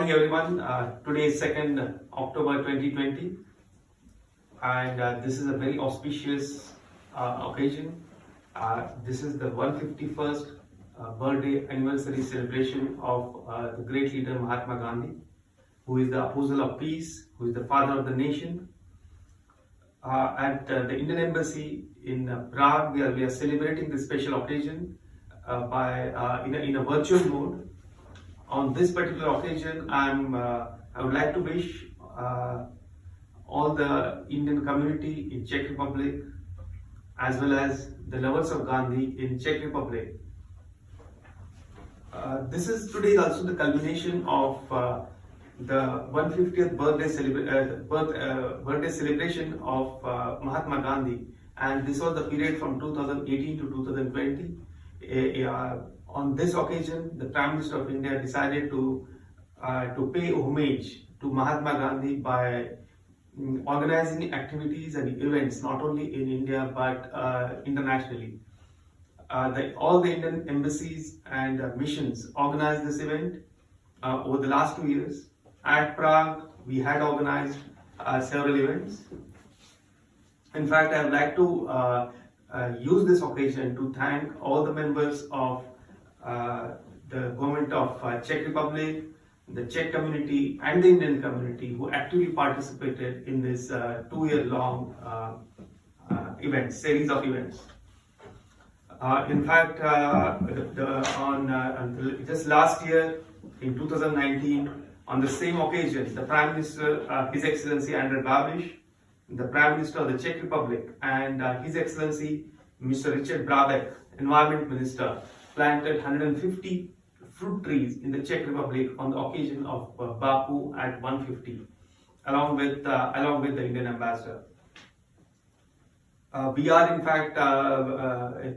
morning, everyone. Today is 2nd October 2020, and this is a very auspicious occasion. This is the 151st birthday anniversary celebration of the great leader Mahatma Gandhi, who is the apostle of peace, who is the father of the nation. At the Indian Embassy in Prague, we are celebrating this special occasion in a virtual mode. On this particular occasion, I would like to wish all the Indian community in Czech Republic, as well as the lovers of Gandhi in Czech Republic. Today is also the culmination of the 150th birthday celebration of Mahatma Gandhi, and this was the period from 2018 to 2020. On this occasion, the Prime Minister of India decided to pay homage to Mahatma Gandhi by organizing activities and events not only in India but internationally. All the Indian embassies and missions organized this event over the last 2 years. At Prague, we had organized several events. In fact, I would like to use this occasion to thank all the members of the government of Czech Republic, the Czech community and the Indian community who actively participated in this 2-year-long series of events. In fact, just last year in 2019, on the same occasion, the Prime Minister, His Excellency Andrej Babu, the Prime Minister of the Czech Republic, and His Excellency Mr. Richard Brabec, Environment Minister, planted 150 fruit trees in the Czech Republic on the occasion of Bapu at 150, along with the Indian Ambassador. We are in fact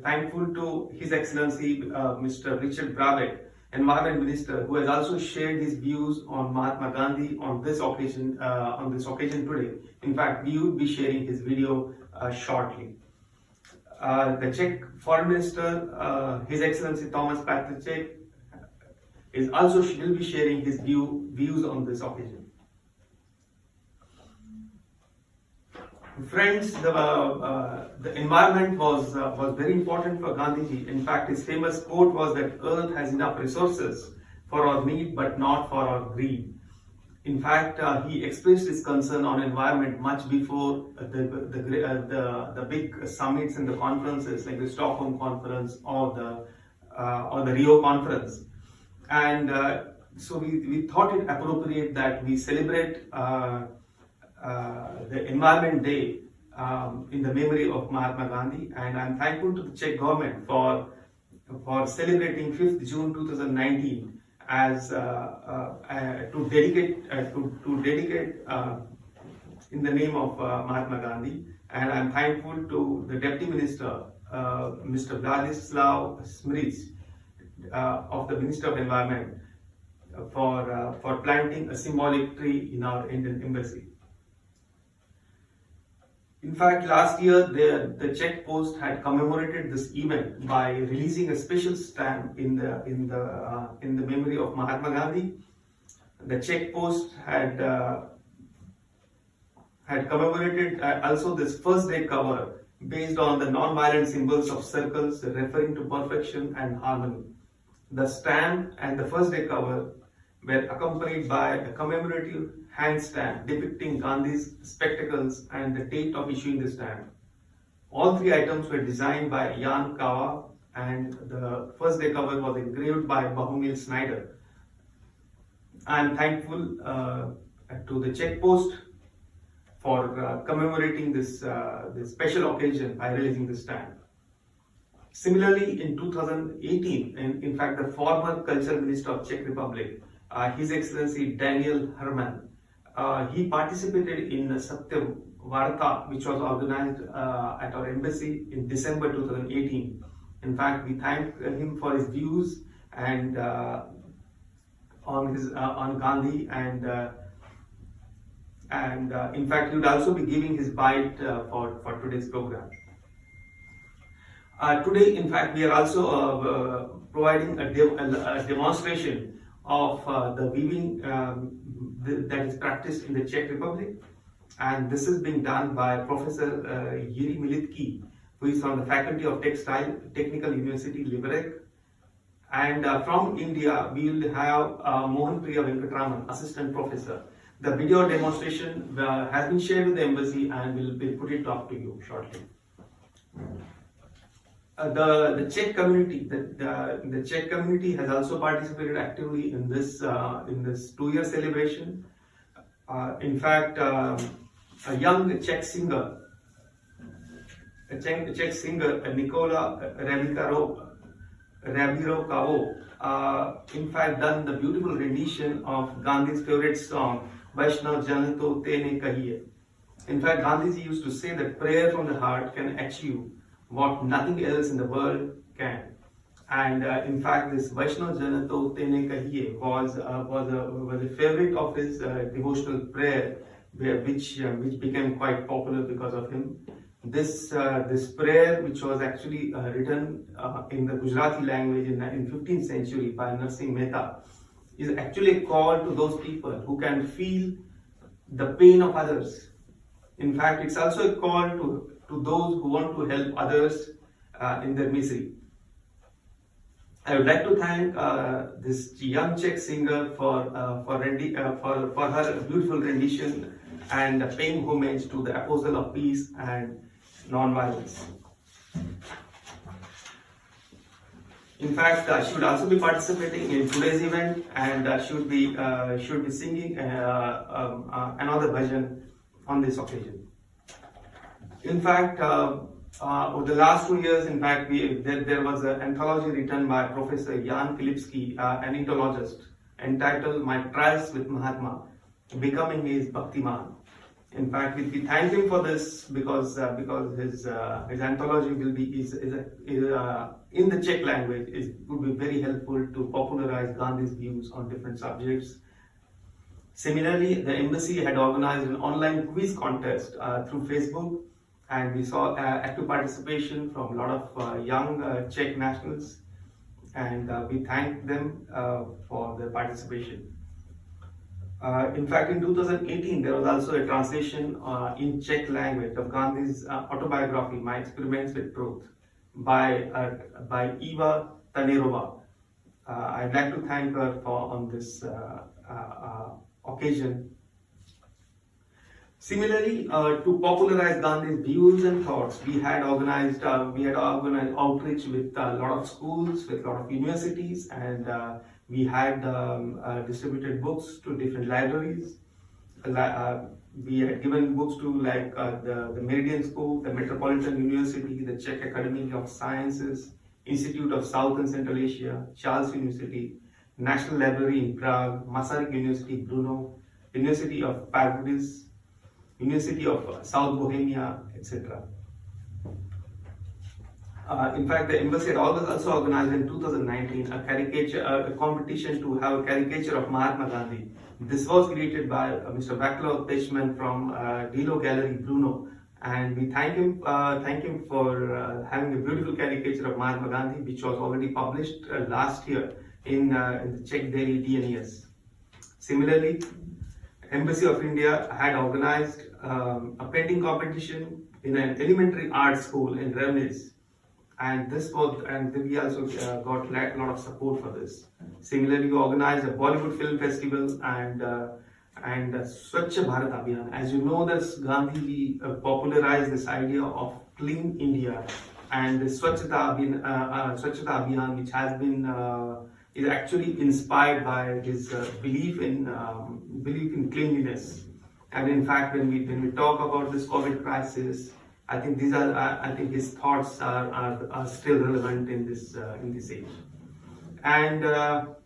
thankful to His Excellency Mr. Richard Brabec, Environment Minister, who has also shared his views on Mahatma Gandhi on this occasion today. In fact, we will be sharing his video shortly. The Czech Foreign Minister, His Excellency Thomas Petrček, will be sharing his views on this occasion. Friends, the environment was very important for Gandhiji. In fact, his famous quote was that earth has enough resources for our need but not for our greed. In fact, he expressed his concern on environment much before the big summits and the conferences like the Stockholm Conference or the Rio Conference. And so we thought it appropriate that we celebrate the Environment Day in the memory of Mahatma Gandhi, and I'm thankful to the Czech government for celebrating 5th June 2019 as to dedicate in the name of Mahatma Gandhi. And I'm thankful to the Deputy Minister, Mr. Vladislav Smric, of the Minister of Environment, for planting a symbolic tree in our Indian Embassy. In fact, last year the Czech Post had commemorated this event by releasing a special stamp in the memory of Mahatma Gandhi. The Czech Post had commemorated also this first day cover based on the non-violent symbols of circles referring to perfection and harmony. The stamp and the first day cover were accompanied by a commemorative hand stamp depicting Gandhi's spectacles and the date of issuing the stamp. All 3 items were designed by Jan Kawa, and the first day cover was engraved by Bohumil Snyder. I am thankful to the Czech Post for commemorating this special occasion by releasing the stamp. Similarly, in 2018, in fact, the former Culture Minister of Czech Republic, His Excellency Daniel Hemant, he participated in Satya Varta, which was organized at our embassy in December 2018. In fact, we thank him for his views and on Gandhi, and in fact, he would also be giving his bite for today's program. Today, in fact, we are also providing a demonstration of the weaving that is practiced in the Czech Republic. And this is being done by Professor Yuri Militky, who is on the Faculty of Textile, Technical University, Liberec. And from India, we will have Mohan Priya Venkatraman, Assistant Professor. The video demonstration has been shared with the embassy and we'll put it up to you shortly. The Czech community, the Czech community has also participated actively in this 2-year celebration. In fact, a young Czech singer, Nikola Rabirokavo, in fact, done the beautiful rendition of Gandhi's favorite song, Vaishnav Jan To Tene Kahiye. In fact, Gandhiji used to say that prayer from the heart can achieve what nothing else in the world can. And in fact, this Vaishnav Jan To Tene Kahiye was a favorite of his devotional prayer, which became quite popular because of him. This prayer, which was actually written in the Gujarati language in 15th century by Narsingh Mehta, is actually a call to those people who can feel the pain of others. In fact, it's also a call to those who want to help others in their misery. I would like to thank this young Czech singer for her beautiful rendition and paying homage to the apostle of peace and non-violence. In fact, she would also be participating in today's event, and should be singing another bhajan on this occasion. In fact, over the last 2 years, in fact, there was an anthology written by Professor Jan Filipski, an ethologist, entitled "My Trials with Mahatma: Becoming His Bhaktiman." In fact, we thank him for this because his anthology will be in the Czech language. It would be very helpful to popularize Gandhi's views on different subjects. Similarly, the embassy had organized an online quiz contest through Facebook, and we saw active participation from a lot of young Czech nationals, and we thank them for their participation. In fact, in 2018, there was also a translation in Czech language of Gandhi's autobiography, My Experiments with Truth, by Eva Tanerova. I'd like to thank her on this occasion. Similarly, to popularize Gandhi's views and thoughts, we had organized outreach with a lot of schools, with a lot of universities, and we had distributed books to different libraries. We had given books to the Meridian School, the Metropolitan University, the Czech Academy of Sciences, Institute of South and Central Asia, Charles University, National Library in Prague, Masaryk University, Brno, University of Pardubice, University of South Bohemia, etc. In fact, the embassy had also organized in 2019 a competition to have a caricature of Mahatma Gandhi. This was created by Mr. Vaclav Teichmann from Dilo Gallery, Brno, and we thank him for having a beautiful caricature of Mahatma Gandhi, which was already published last year in the Czech daily DNES. Similarly, Embassy of India had organized a painting competition in an elementary art school in Revnes, and we also got a lot of support for this. Similarly, we organized a Bollywood film festival and Swachh Bharat Abhiyan. As you know, this Gandhiji popularized this idea of clean India, and the Swachhata Abhiyan, which has been is actually inspired by his belief in cleanliness. And in fact, when we talk about this COVID crisis, I think his thoughts are still relevant in this age. And at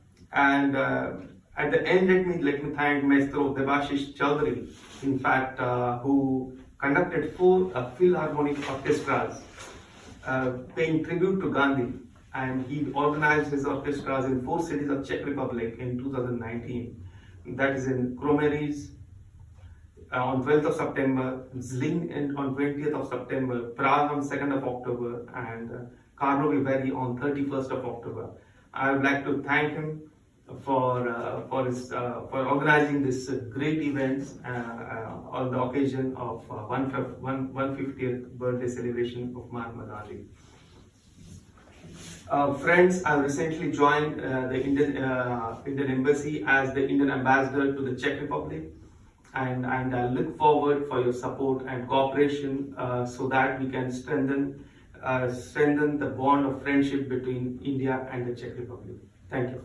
the end, let me thank Maestro Debashish Chaudhary, in fact, who conducted 4 Philharmonic orchestras paying tribute to Gandhi. And he organized his orchestras in 4 cities of Czech Republic in 2019. That is in Kroměříž on 12th of September, Zlín on 20th of September, Prague on 2nd of October, and Karlovy Vary on 31st of October. I would like to thank him for organizing this great events on the occasion of 150th birthday celebration of Mahatma Gandhi. Friends, I recently joined the Indian Embassy as the Indian Ambassador to the Czech Republic, and I look forward for your support and cooperation so that we can strengthen the bond of friendship between India and the Czech Republic. Thank you.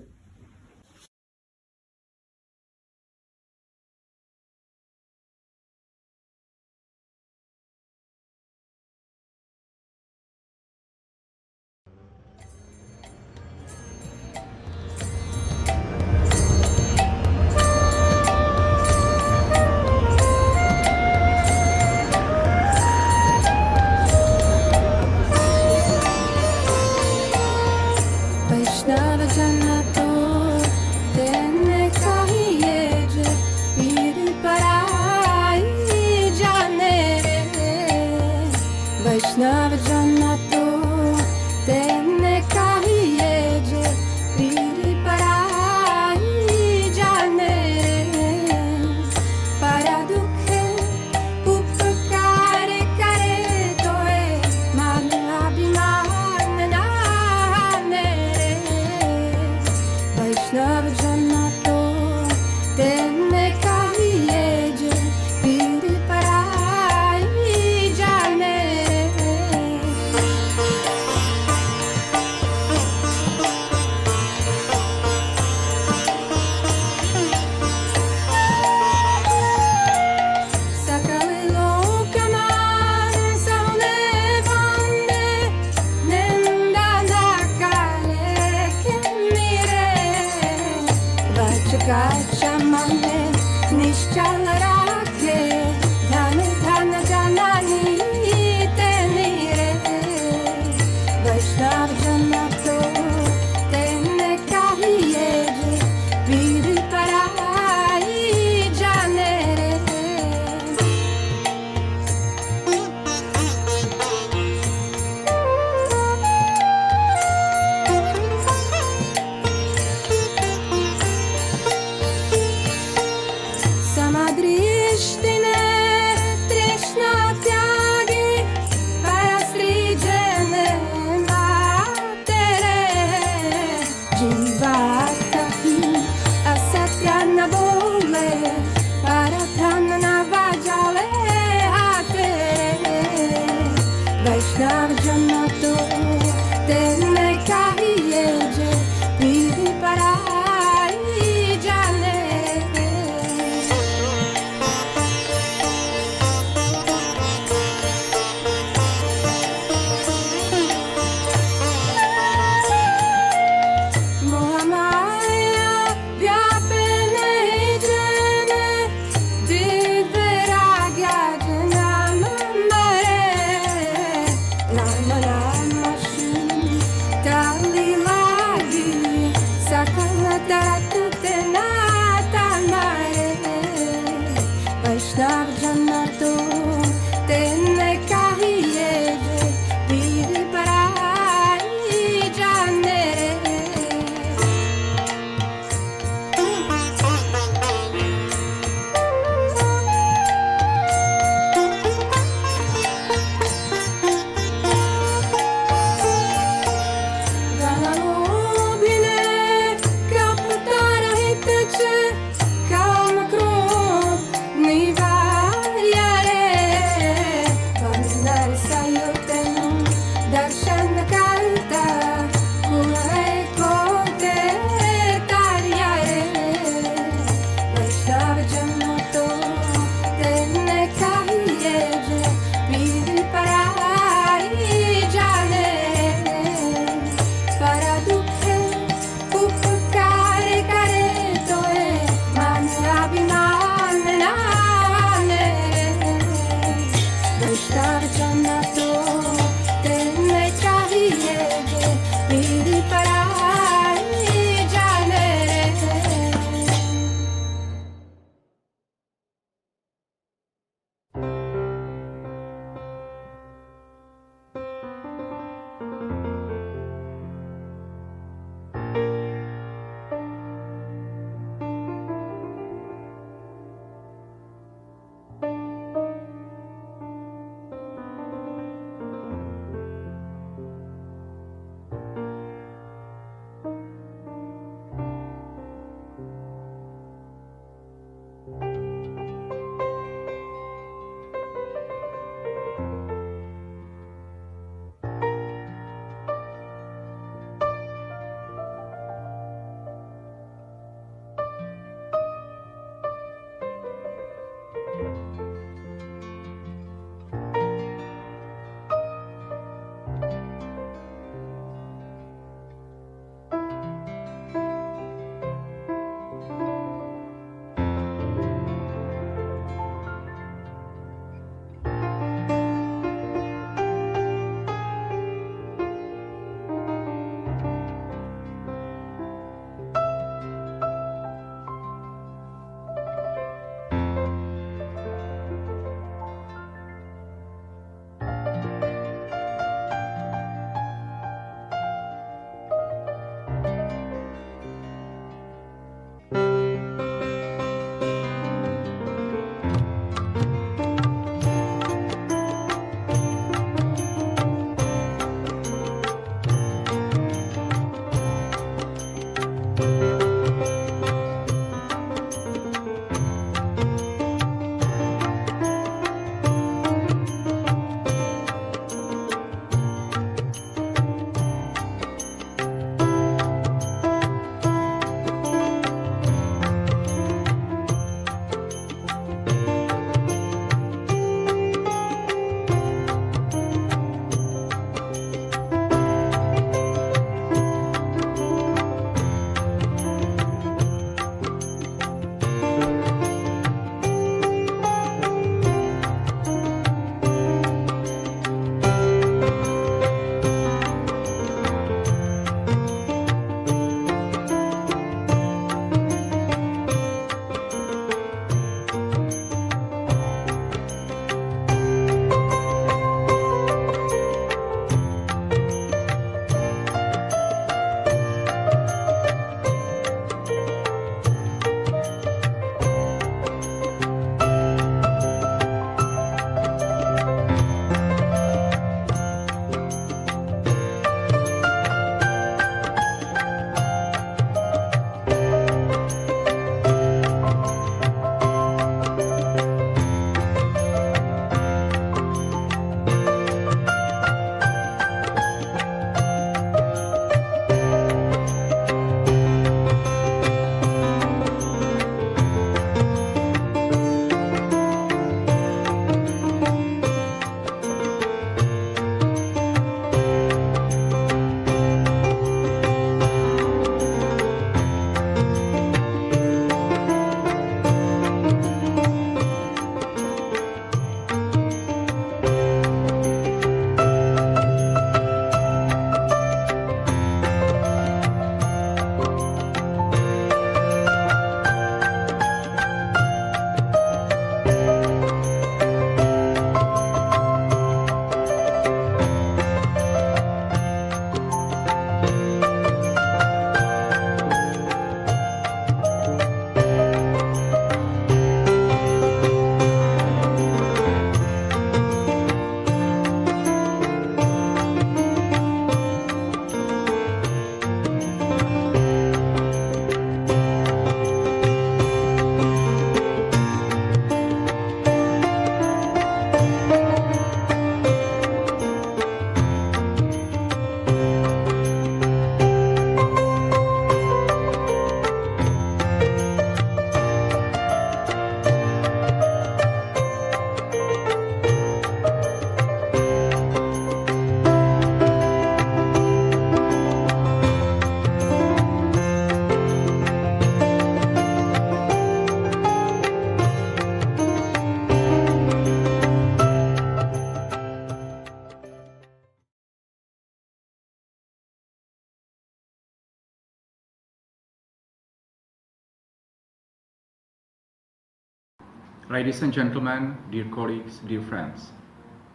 Ladies and gentlemen, dear colleagues, dear friends,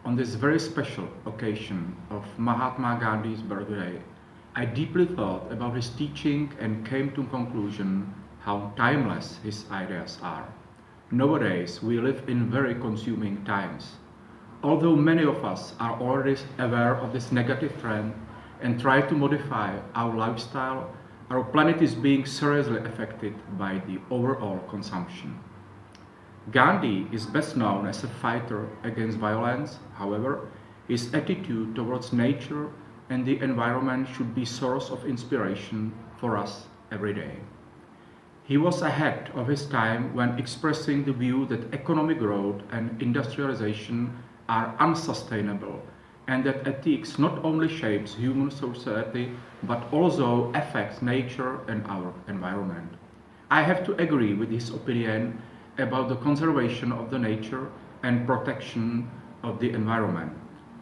on this very special occasion of Mahatma Gandhi's birthday, I deeply thought about his teaching and came to conclusion how timeless his ideas are. Nowadays, we live in very consuming times. Although many of us are already aware of this negative trend and try to modify our lifestyle, our planet is being seriously affected by the overall consumption. Gandhi is best known as a fighter against violence. However, his attitude towards nature and the environment should be a source of inspiration for us every day. He was ahead of his time when expressing the view that economic growth and industrialization are unsustainable and that ethics not only shapes human society but also affects nature and our environment. I have to agree with his opinion about the conservation of the nature and protection of the environment.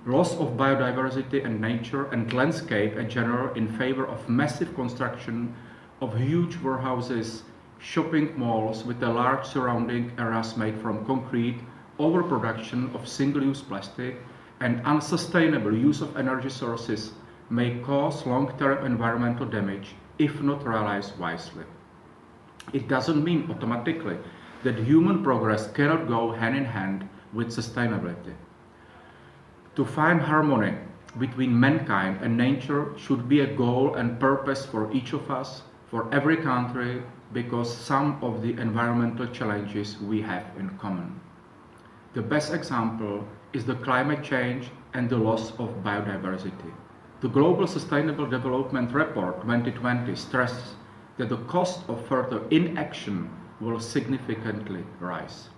Loss of biodiversity and nature and landscape in general in favor of massive construction of huge warehouses, shopping malls with a large surrounding areas made from concrete, overproduction of single-use plastic, and unsustainable use of energy sources may cause long-term environmental damage if not realized wisely. It doesn't mean automatically that human progress cannot go hand in hand with sustainability. To find harmony between mankind and nature should be a goal and purpose for each of us, for every country, because some of the environmental challenges we have in common. The best example is the climate change and the loss of biodiversity. The Global Sustainable Development Report 2020 stresses that the cost of further inaction will significantly rise.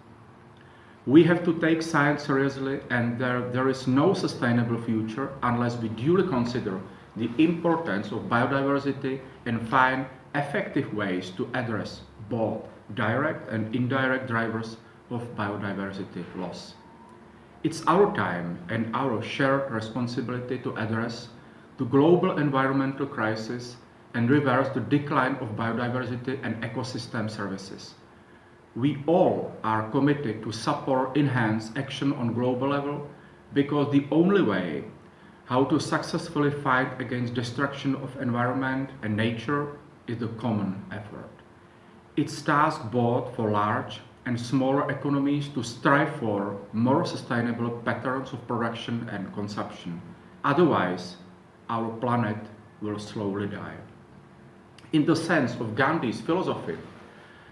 We have to take science seriously, and there is no sustainable future unless we duly consider the importance of biodiversity and find effective ways to address both direct and indirect drivers of biodiversity loss. It's our time and our shared responsibility to address the global environmental crisis and reverse the decline of biodiversity and ecosystem services. We all are committed to support enhanced action on global level because the only way how to successfully fight against destruction of environment and nature is the common effort. It's task both for large and smaller economies to strive for more sustainable patterns of production and consumption. Otherwise, our planet will slowly die. In the sense of Gandhi's philosophy,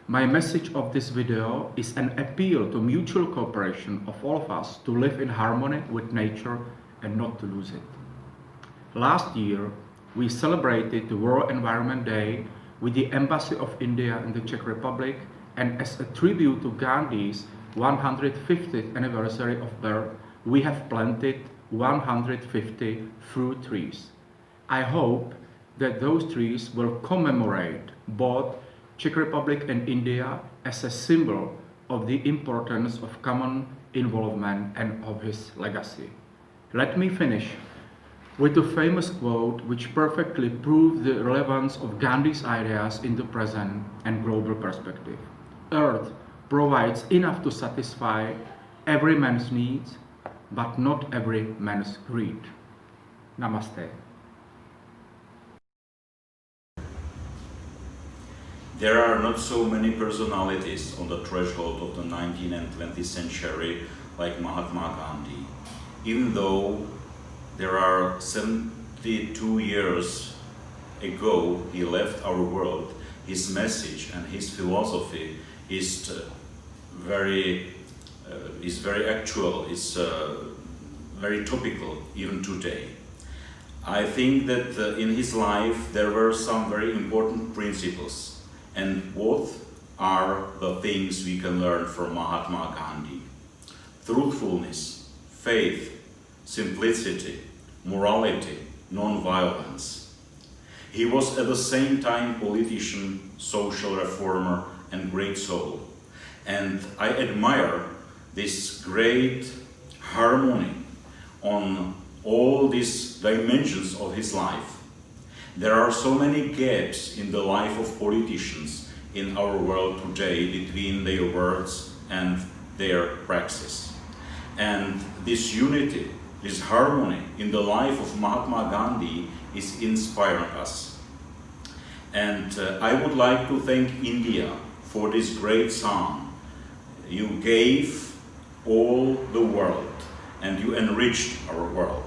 my message of this video is an appeal to mutual cooperation of all of us to live in harmony with nature and not to lose it. Last year, we celebrated the World Environment Day with the Embassy of India in the Czech Republic, and as a tribute to Gandhi's 150th anniversary of birth, we have planted 150 fruit trees. I hope that those trees will commemorate both Czech Republic and India as a symbol of the importance of common involvement and of his legacy. Let me finish with a famous quote which perfectly proves the relevance of Gandhi's ideas in the present and global perspective. Earth provides enough to satisfy every man's needs, but not every man's greed. Namaste. There are not so many personalities on the threshold of the 19th and 20th century like Mahatma Gandhi. Even though there are 72 years ago he left our world, his message and his philosophy is very actual, is very topical even today. I think that in his life there were some very important principles. And what are the things we can learn from Mahatma Gandhi? Truthfulness, faith, simplicity, morality, non-violence. He was at the same time politician, social reformer, and great soul. And I admire this great harmony on all these dimensions of his life. There are so many gaps in the life of politicians in our world today between their words and their praxis. And this unity, this harmony in the life of Mahatma Gandhi is inspiring us. And I would like to thank India for this great song. You gave all the world and you enriched our world.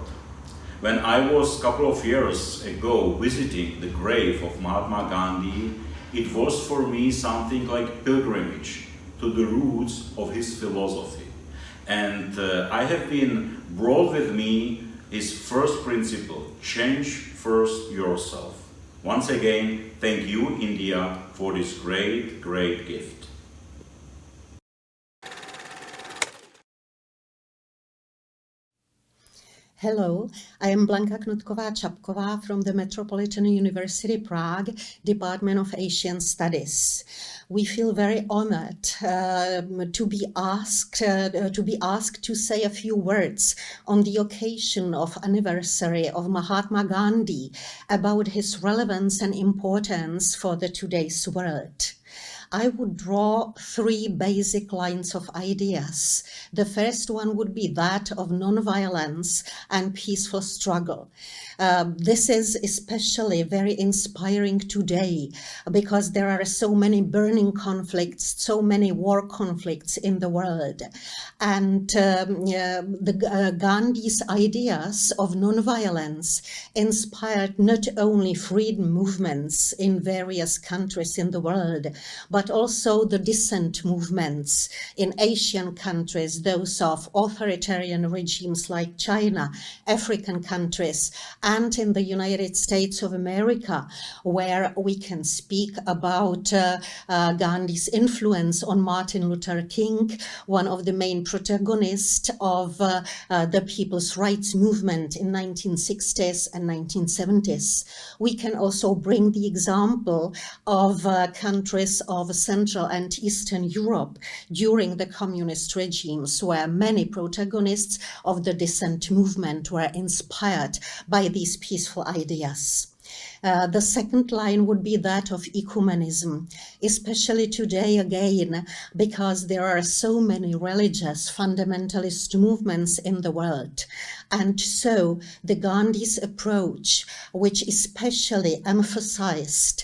When I was a couple of years ago visiting the grave of Mahatma Gandhi, it was for me something like pilgrimage to the roots of his philosophy. And I have been brought with me his first principle, change first yourself. Once again, thank you, India, for this great, great gift. Hello, I am Blanka Knutková-Čapková from the Metropolitan University Prague, Department of Asian Studies. We feel very honored to be asked to say a few words on the occasion of anniversary of Mahatma Gandhi about his relevance and importance for the today's world. I would draw three basic lines of ideas. The first one would be that of nonviolence and peaceful struggle. This is especially very inspiring today because there are so many burning conflicts, so many war conflicts in the world. And Gandhi's ideas of nonviolence inspired not only freedom movements in various countries in the world, but also the dissent movements in Asian countries, those of authoritarian regimes like China, African countries, and in the United States of America, where we can speak about Gandhi's influence on Martin Luther King, one of the main protagonists of the People's Rights Movement in 1960s and 1970s. We can also bring the example of countries of Central and Eastern Europe during the communist regimes, where many protagonists of the dissent movement were inspired by these peaceful ideas. The second line would be that of ecumenism, especially today again, because there are so many religious fundamentalist movements in the world. And so the Gandhi's approach, which especially emphasized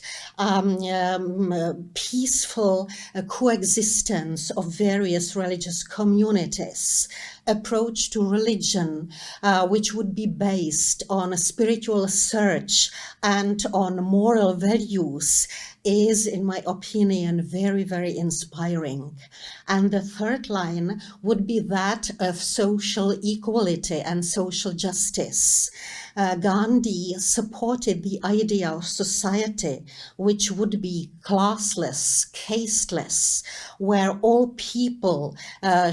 peaceful coexistence of various religious communities, approach to religion, which would be based on a spiritual search and on moral values, is, in my opinion, very, very inspiring. And the third line would be that of social equality and social justice. Gandhi supported the idea of society which would be classless, casteless, where all people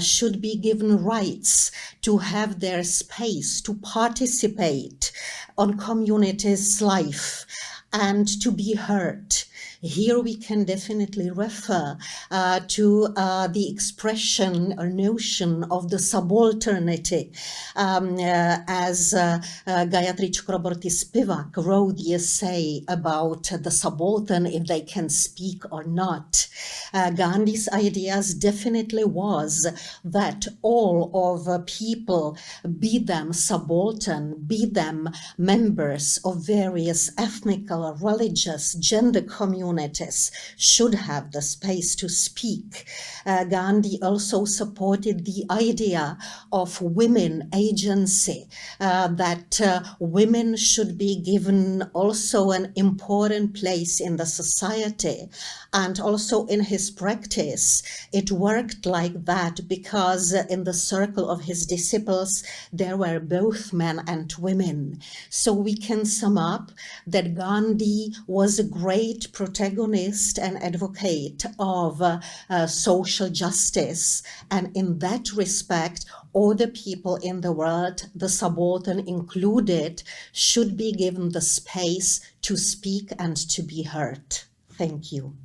should be given rights to have their space, to participate on community's life and to be heard. Here we can definitely refer to the expression or notion of the subalternity, as Gayatri Chakraborty Spivak wrote the essay about the subaltern, if they can speak or not. Gandhi's ideas definitely was that all of people, be them subaltern, be them members of various ethnical, religious, gender communities, should have the space to speak. Gandhi also supported the idea of women agency, that women should be given also an important place in the society. And also in his practice, it worked like that because in the circle of his disciples, there were both men and women. So we can sum up that Gandhi was a great protagonist and advocate of social justice. And in that respect, all the people in the world, the subaltern included, should be given the space to speak and to be heard. Thank you.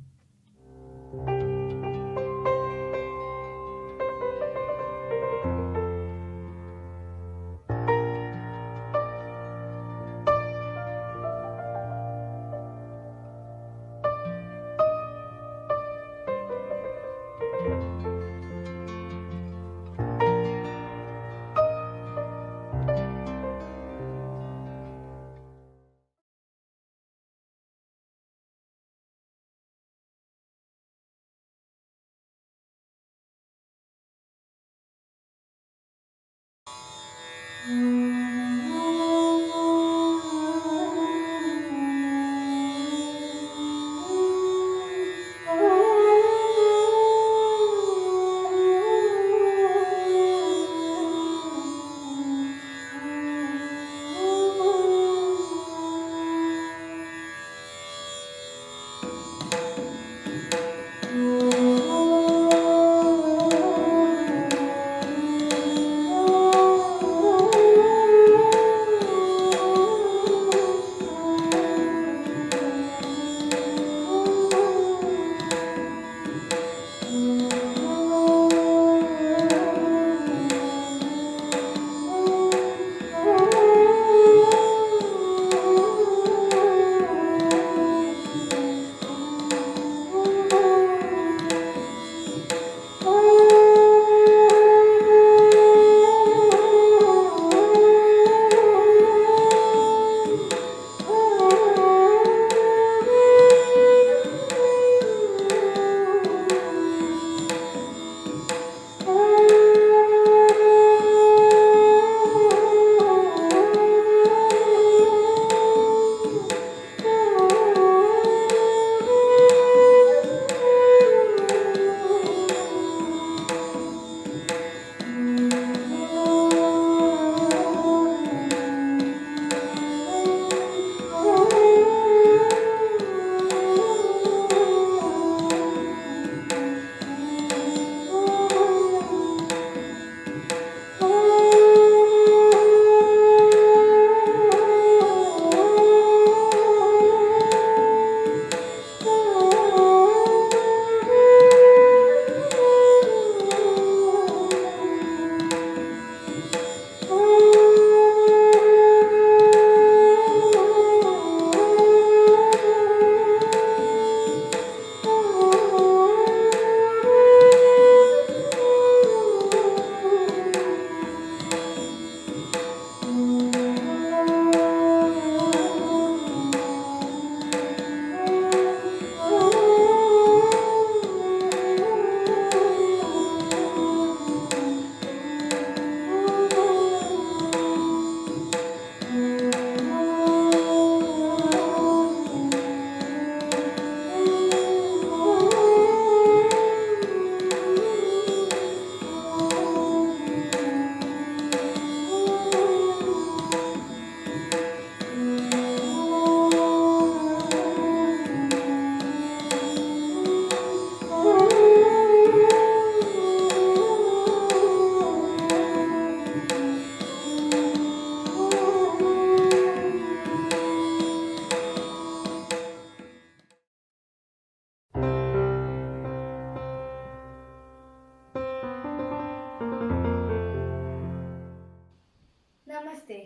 Namaste.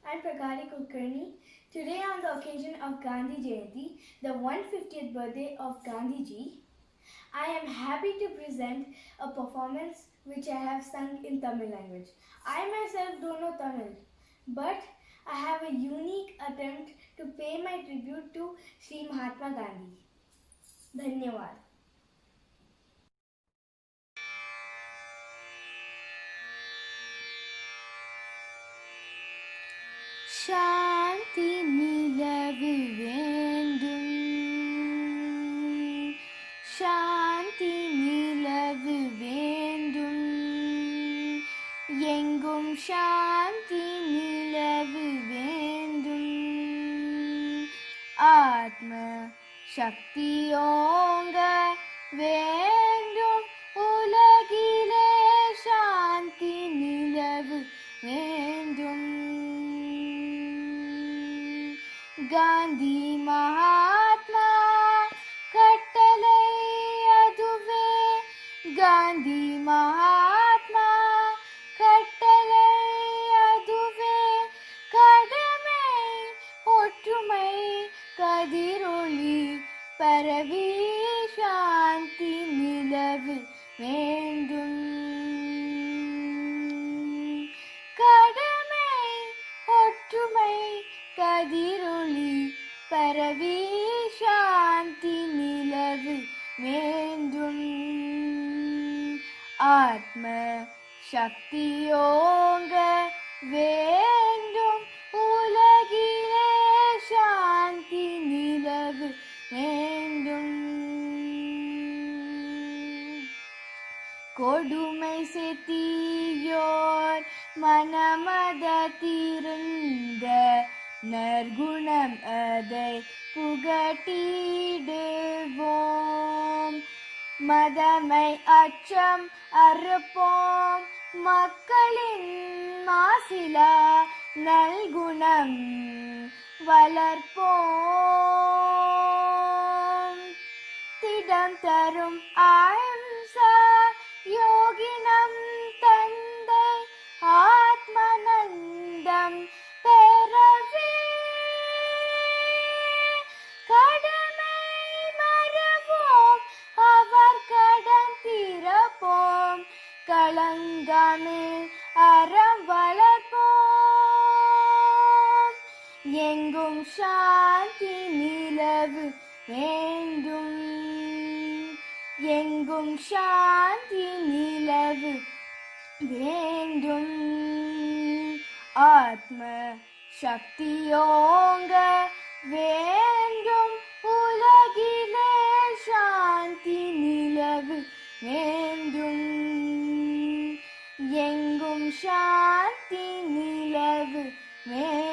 I'm Pragari Kulkarni. Today, on the occasion of Gandhi Jayanti, the 150th birthday of Gandhiji, I am happy to present a performance which I have sung in Tamil language. I myself don't know Tamil, but I have a unique attempt to pay my tribute to Sri Mahatma Gandhi. Dhanyawad. சாந்தி நிலவு வேண்டும், சாந்தி நிலவு வேண்டும், எங்கும் சாந்தி நிலவு வேண்டும், ஆத்ம சக்தியோங்க வேண்டும், உலகிலே சாந்தி நிலவு வேண்டும். காந்தி மகாத்மா கட்டளை அதுவே, காந்தி மகாத்மா கட்டளை அதுவே, கடமை ஒற்றுமை கதிரொளி பரவி சாந்தி நிலவு வேண்டும். கடமை ஒற்றுமை கதிரொளி பரவி சாந்தி நிலவு வேண்டும். ஆத்ம சக்தியோங்க வேண்டும் உலகிலே சாந்தி நிலவு வேண்டும் கொடுமை செத்தியோர் மனமத தீர்ந்த நற்குணம் அதை புகட்டிடுவோம் மதமை அச்சம் அறுப்போம் மக்களின் மாசிலா நல்குணம் வளர்ப்போம் திடம் தரும் அஹிம்சா யோகினம் தந்தை ஆத்மநந்தம் பெறவே கடமை மறவோம் அவர் கடன் தீரப்போம் களங்கமில் அறம் வளர்ப்போம் எங்கும் சாந்தி நிலவு வேண்டும் எங்கும் சாந்தி நிலவு வேண்டும் ஆத்ம சக்தியோங்க வேண்டும் உலகிலே சாந்தி நிலவு வேண்டும் எங்கும் சாந்தி நிலவு வேண்டும்